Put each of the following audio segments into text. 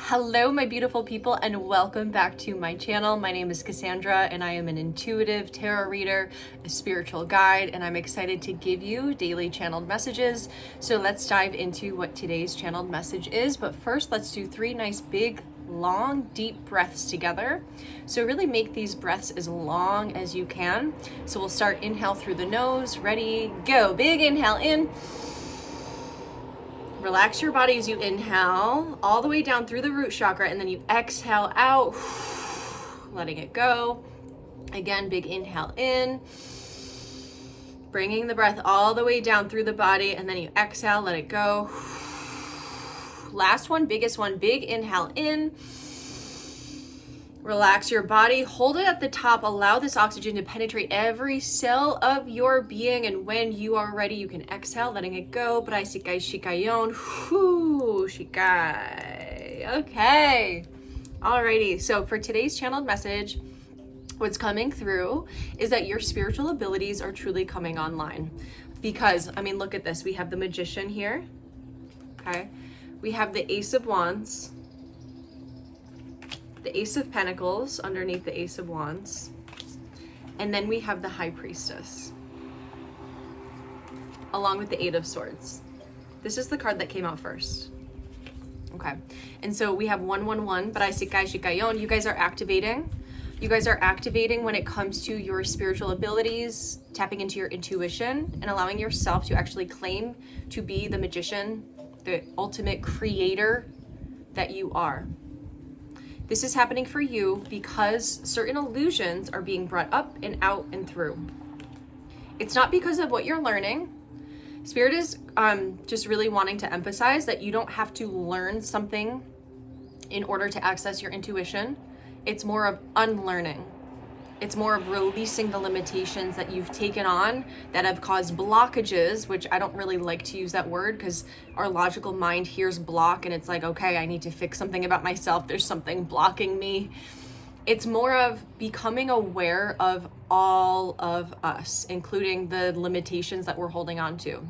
Hello, my beautiful people, and welcome back to my channel. My name is Cassandra, and I am an intuitive tarot reader, a spiritual guide, and I'm excited to give you daily channeled messages. So let's dive into what today's channeled message is. But first, let's do 3 nice, big, long, deep breaths together. So really make these breaths as long as you can. So we'll start inhale through the nose. Ready, go. Big inhale in. Relax your body as you inhale all the way down through the root chakra, and then you exhale out, letting it go. Again, big inhale in, bringing the breath all the way down through the body, and then you exhale, let it go. Last one, biggest one, big inhale in. Relax your body, hold it at the top, allow this oxygen to penetrate every cell of your being, and when you are ready, you can exhale, letting it go. Prai Sikai Shikayon, Shikai. Okay, alrighty, so for today's channeled message, what's coming through is that your spiritual abilities are truly coming online. Because, I mean, look at this, we have the Magician here, okay? We have the Ace of Wands, the Ace of Pentacles underneath the Ace of Wands, and then we have the High Priestess along with the Eight of Swords. This is the card that came out first. Okay, and so we have 111, Prai Sikai Shikayon. You guys are activating. You guys are activating when it comes to your spiritual abilities, tapping into your intuition, and allowing yourself to actually claim to be the magician, the ultimate creator that you are. This is happening for you because certain illusions are being brought up and out and through. It's not because of what you're learning. Spirit is just really wanting to emphasize that you don't have to learn something in order to access your intuition. It's more of unlearning. It's more of releasing the limitations that you've taken on that have caused blockages, which I don't really like to use that word because our logical mind hears block and it's like, okay, I need to fix something about myself. There's something blocking me. It's more of becoming aware of all of us, including the limitations that we're holding on to.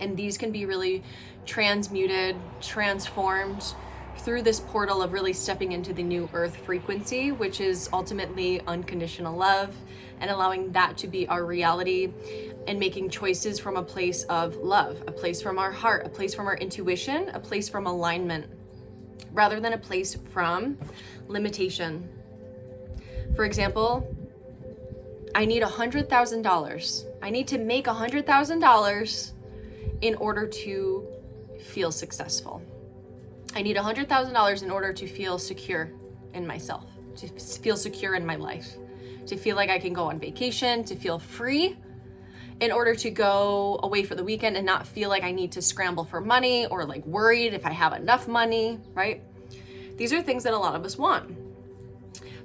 And these can be really transmuted, transformed through this portal of really stepping into the new earth frequency, which is ultimately unconditional love, and allowing that to be our reality and making choices from a place of love, a place from our heart, a place from our intuition, a place from alignment, rather than a place from limitation. For example, I need $100,000. I need to make $100,000 in order to feel successful. I need $100,000 in order to feel secure in myself, to feel secure in my life, to feel like I can go on vacation, to feel free, in order to go away for the weekend and not feel like I need to scramble for money or like worried if I have enough money, right? These are things that a lot of us want.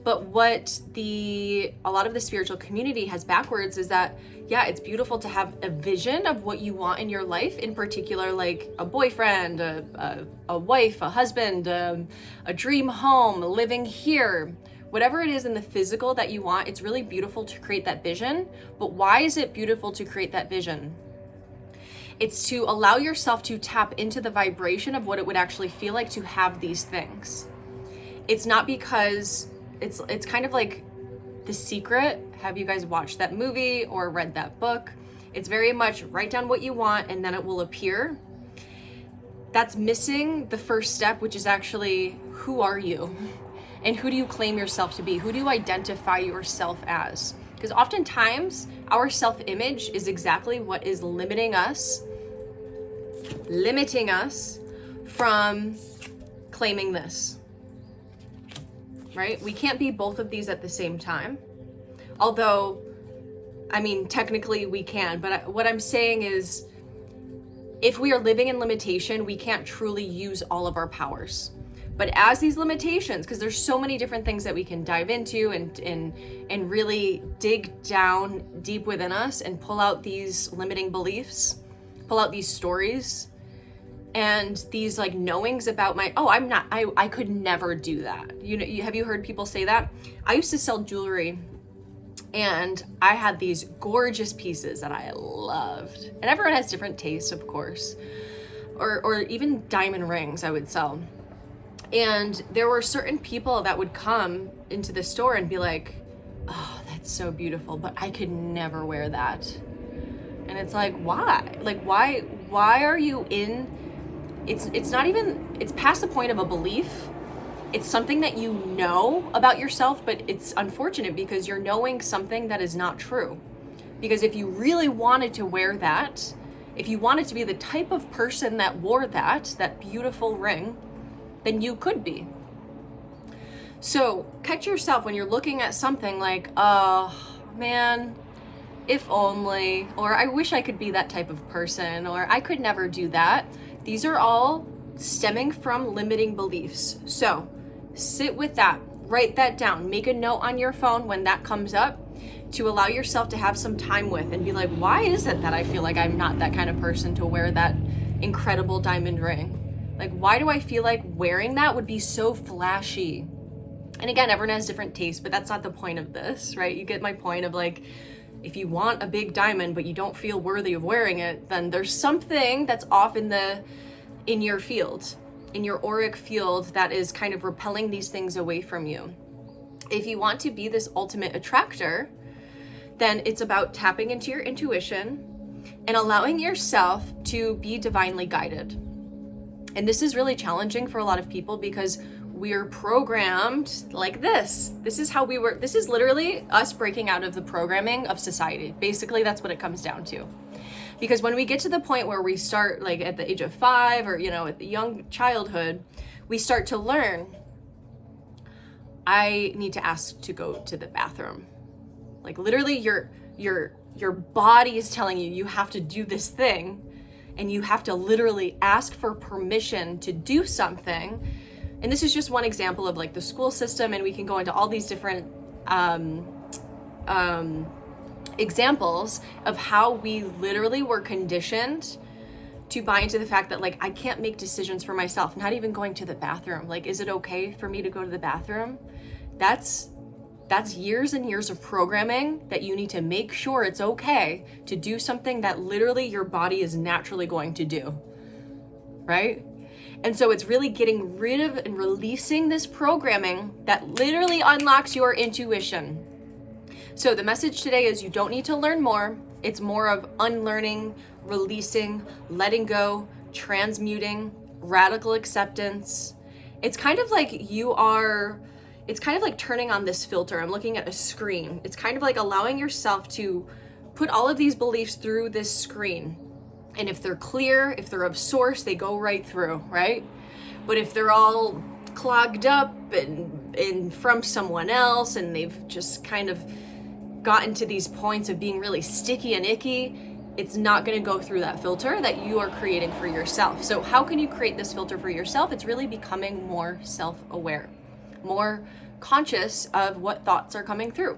But what a lot of the spiritual community has backwards is that, yeah, it's beautiful to have a vision of what you want in your life, in particular, like a boyfriend, a wife, a husband, a dream home, living here, whatever it is in the physical that you want. It's really beautiful to create that vision. But why is it beautiful to create that vision? It's to allow yourself to tap into the vibration of what it would actually feel like to have these things. It's not because it's kind of like The Secret. Have you guys watched that movie or read that book? It's very much write down what you want and then it will appear. That's missing the first step, which is actually, who are you? And who do you claim yourself to be? Who do you identify yourself as? Because oftentimes our self-image is exactly what is limiting us from claiming this. Right? We can't be both of these at the same time. Although, I mean, technically we can, but what I'm saying is, if we are living in limitation, we can't truly use all of our powers. But as these limitations, because there's so many different things that we can dive into and really dig down deep within us and pull out these limiting beliefs, pull out these stories, and these like knowings about I could never do that. You know, have you heard people say that? I used to sell jewelry and I had these gorgeous pieces that I loved. And everyone has different tastes, of course. Or even diamond rings I would sell. And there were certain people that would come into the store and be like, oh, that's so beautiful, but I could never wear that. And it's like, why? Like, why are you in, it's not even, it's past the point of a belief. It's something that you know about yourself, but it's unfortunate because you're knowing something that is not true. Because if you really wanted to wear that, if you wanted to be the type of person that wore that beautiful ring, then you could be. So catch yourself when you're looking at something like, oh man, if only, or I wish I could be that type of person, or I could never do that. These are all stemming from limiting beliefs. So sit with that, write that down, make a note on your phone when that comes up to allow yourself to have some time with and be like, why is it that I feel like I'm not that kind of person to wear that incredible diamond ring? Like, why do I feel like wearing that would be so flashy? And again, everyone has different tastes, but that's not the point of this, right? You get my point of like, if you want a big diamond, but you don't feel worthy of wearing it, then there's something that's off in your field, in your auric field, that is kind of repelling these things away from you. If you want to be this ultimate attractor, then it's about tapping into your intuition and allowing yourself to be divinely guided. And this is really challenging for a lot of people because we're programmed like this. This is how we were. This is literally us breaking out of the programming of society. Basically, that's what it comes down to. Because when we get to the point where we start like at the age of 5 or, at the young childhood, we start to learn, I need to ask to go to the bathroom. Like literally your body is telling you have to do this thing. And you have to literally ask for permission to do something. And this is just one example of like the school system, and we can go into all these different examples of how we literally were conditioned to buy into the fact that like, I can't make decisions for myself, not even going to the bathroom. Like, is it okay for me to go to the bathroom? That's years and years of programming that you need to make sure it's okay to do something that literally your body is naturally going to do, right? And so it's really getting rid of and releasing this programming that literally unlocks your intuition. So the message today is you don't need to learn more. It's more of unlearning, releasing, letting go, transmuting, radical acceptance. It's kind of like it's kind of like turning on this filter. I'm looking at a screen. It's kind of like allowing yourself to put all of these beliefs through this screen. And if they're clear, if they're of source, they go right through, right? But if they're all clogged up and from someone else, and they've just kind of gotten to these points of being really sticky and icky, it's not going to go through that filter that you are creating for yourself. So how can you create this filter for yourself? It's really becoming more self-aware, more conscious of what thoughts are coming through,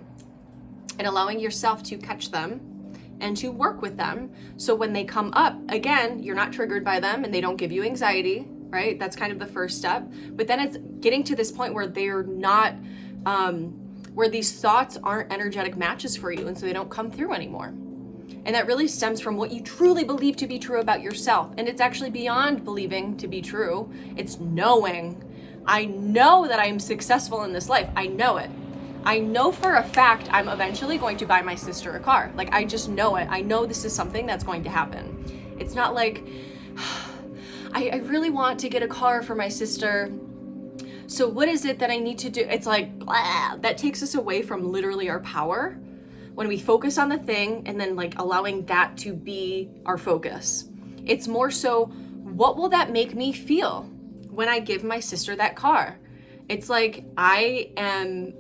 and allowing yourself to catch them and to work with them. So when they come up, again, you're not triggered by them and they don't give you anxiety, right? That's kind of the first step. But then it's getting to this point where they're not, where these thoughts aren't energetic matches for you, and so they don't come through anymore. And that really stems from what you truly believe to be true about yourself. And it's actually beyond believing to be true. It's knowing. I know that I'm successful in this life. I know it. I know for a fact I'm eventually going to buy my sister a car. Like, I just know it. I know this is something that's going to happen. It's not like, I really want to get a car for my sister. So what is it that I need to do? It's like, blah, that takes us away from literally our power when we focus on the thing and then like allowing that to be our focus. It's more so, what will that make me feel when I give my sister that car? It's like, I am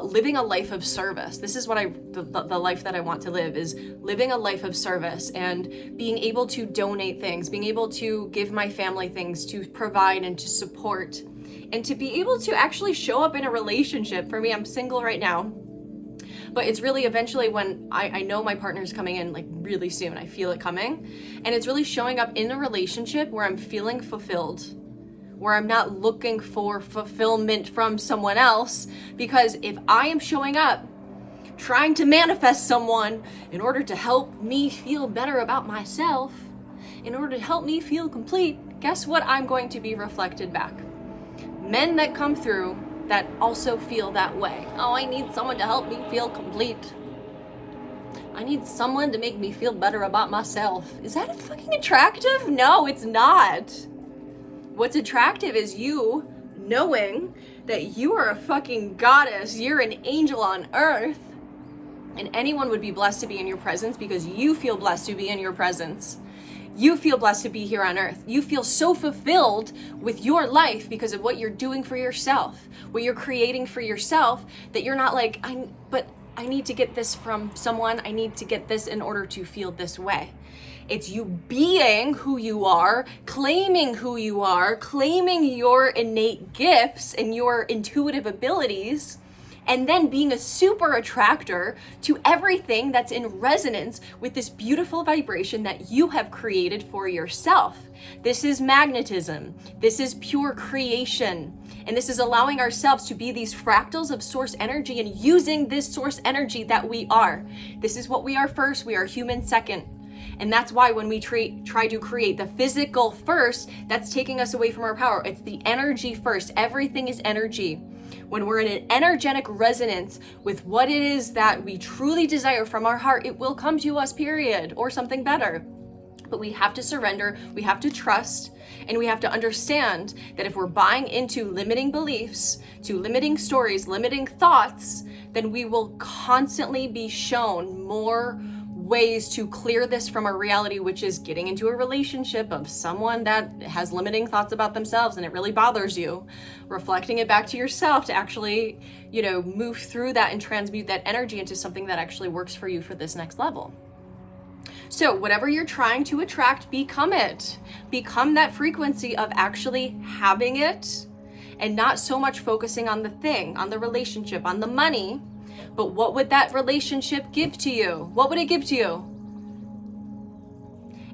living a life of service. This is what the life that I want to live, is living a life of service and being able to donate things, being able to give my family things, to provide and to support, and to be able to actually show up in a relationship. For me, I'm single right now, but it's really eventually when I know my partner's coming in like really soon. I feel it coming, and it's really showing up in a relationship where I'm feeling fulfilled, where I'm not looking for fulfillment from someone else. Because if I am showing up trying to manifest someone in order to help me feel better about myself, in order to help me feel complete, guess what I'm going to be reflected back? men that come through that also feel that way. Oh, I need someone to help me feel complete. I need someone to make me feel better about myself. Is that fucking attractive? No, it's not. What's attractive is you knowing that you are a fucking goddess. You're an angel on earth. And anyone would be blessed to be in your presence because you feel blessed to be in your presence. You feel blessed to be here on earth. You feel so fulfilled with your life because of what you're doing for yourself, what you're creating for yourself, that you're not like, I need to get this from someone. I need to get this in order to feel this way. It's you being who you are, claiming who you are, claiming your innate gifts and your intuitive abilities, and then being a super attractor to everything that's in resonance with this beautiful vibration that you have created for yourself. This is magnetism. This is pure creation. And this is allowing ourselves to be these fractals of source energy and using this source energy that we are. This is what we are first. We are human second. And that's why when we try to create the physical first, that's taking us away from our power. It's the energy first. Everything is energy. When we're in an energetic resonance with what it is that we truly desire from our heart, it will come to us, period, or something better. But we have to surrender, we have to trust, and we have to understand that if we're buying into limiting beliefs, to limiting stories, limiting thoughts, then we will constantly be shown more ways to clear this from our reality, which is getting into a relationship of someone that has limiting thoughts about themselves and it really bothers you, reflecting it back to yourself to actually, move through that and transmute that energy into something that actually works for you for this next level. So whatever you're trying to attract, become it. Become that frequency of actually having it and not so much focusing on the thing, on the relationship, on the money. But what would that relationship give to you? What would it give to you?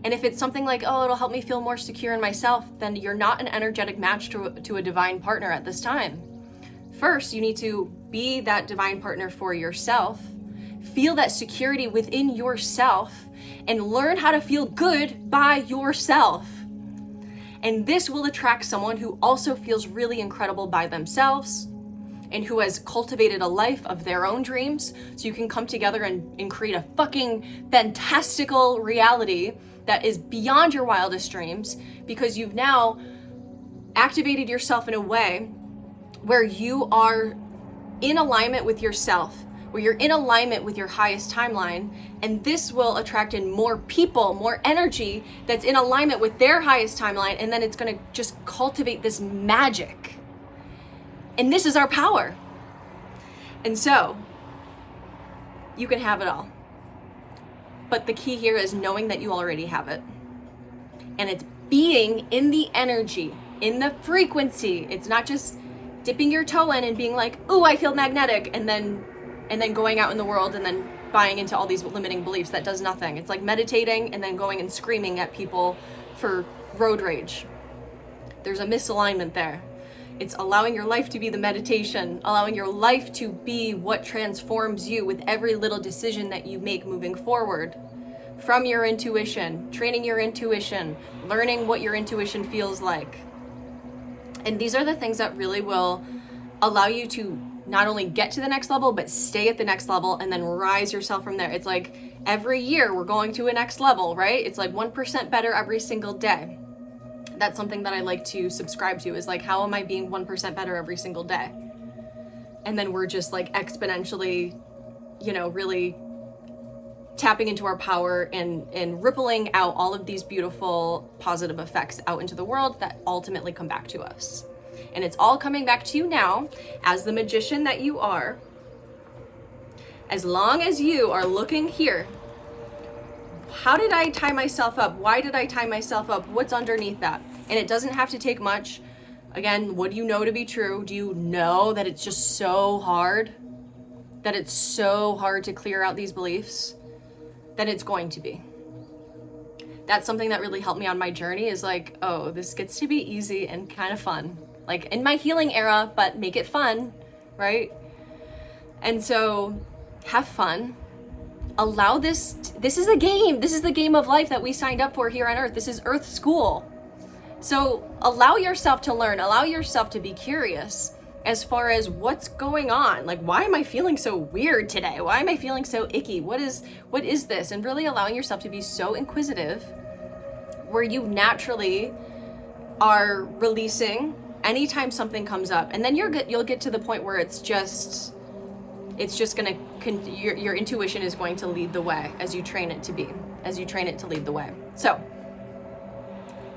And if it's something like, oh, it'll help me feel more secure in myself, then you're not an energetic match to a divine partner at this time. First, you need to be that divine partner for yourself. Feel that security within yourself and learn how to feel good by yourself. And this will attract someone who also feels really incredible by themselves and who has cultivated a life of their own dreams, so you can come together and create a fucking fantastical reality that is beyond your wildest dreams, because you've now activated yourself in a way where you are in alignment with yourself, where you're in alignment with your highest timeline, and this will attract in more people, more energy that's in alignment with their highest timeline, and then it's gonna just cultivate this magic. And this is our power. And so, you can have it all. But the key here is knowing that you already have it. And it's being in the energy, in the frequency. It's not just dipping your toe in and being like, ooh, I feel magnetic, and then going out in the world and then buying into all these limiting beliefs. That does nothing. It's like meditating and then going and screaming at people for road rage. There's a misalignment there. It's allowing your life to be the meditation, allowing your life to be what transforms you with every little decision that you make moving forward. From your intuition, training your intuition, learning what your intuition feels like. And these are the things that really will allow you to not only get to the next level, but stay at the next level and then rise yourself from there. It's like every year we're going to a next level, right? It's like 1% better every single day. That's something that I like to subscribe to, is like, how am I being 1% better every single day? And then we're just like exponentially, really tapping into our power and rippling out all of these beautiful positive effects out into the world that ultimately come back to us. And it's all coming back to you now as the magician that you are. As long as you are looking here, how did I tie myself up? Why did I tie myself up? What's underneath that? And it doesn't have to take much. Again, what do you know to be true? Do you know that it's just so hard? That it's so hard to clear out these beliefs? Then it's going to be. That's something that really helped me on my journey, is like, oh, this gets to be easy and kind of fun. Like in my healing era, but make it fun, right? And so have fun. Allow this is a game. This is the game of life that we signed up for here on Earth. This is Earth school. So allow yourself to learn, allow yourself to be curious as far as what's going on. Like, why am I feeling so weird today? Why am I feeling so icky? What is this? And really allowing yourself to be so inquisitive, where you naturally are releasing anytime something comes up. And then you'll get to the point where it's just gonna, your intuition is going to lead the way as you train it to lead the way. So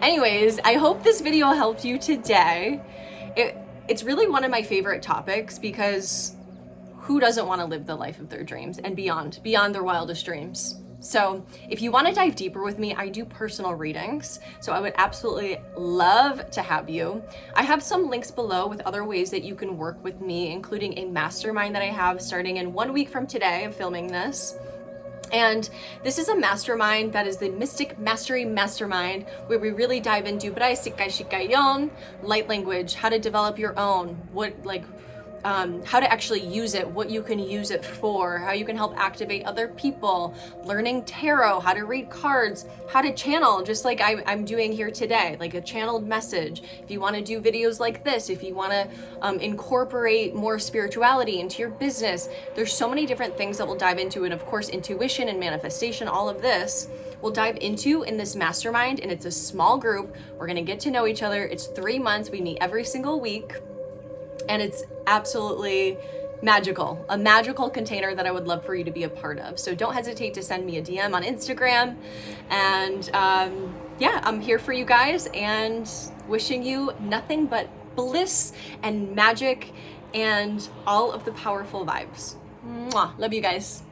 anyways, I hope this video helped you today. It's really one of my favorite topics, because who doesn't want to live the life of their dreams and beyond their wildest dreams? So if you want to dive deeper with me, I do personal readings. So I would absolutely love to have you. I have some links below with other ways that you can work with me, including a mastermind that I have starting in 1 week from today. I'm filming this. And this is a mastermind that is the Mystic Mastery Mastermind, where we really dive into light language, how to develop your own, how to actually use it, what you can use it for, how you can help activate other people, learning tarot, how to read cards, how to channel, just like I'm doing here today, like a channeled message. If you want to do videos like this, if you want to incorporate more spirituality into your business, there's so many different things that we'll dive into. And of course, intuition and manifestation, all of this we'll dive into in this mastermind. And it's a small group. We're going to get to know each other. It's 3 months. We meet every single week. And it's absolutely magical, a magical container that I would love for you to be a part of. So don't hesitate to send me a DM on Instagram. And yeah, I'm here for you guys, and wishing you nothing but bliss and magic and all of the powerful vibes. Mwah. Love you guys.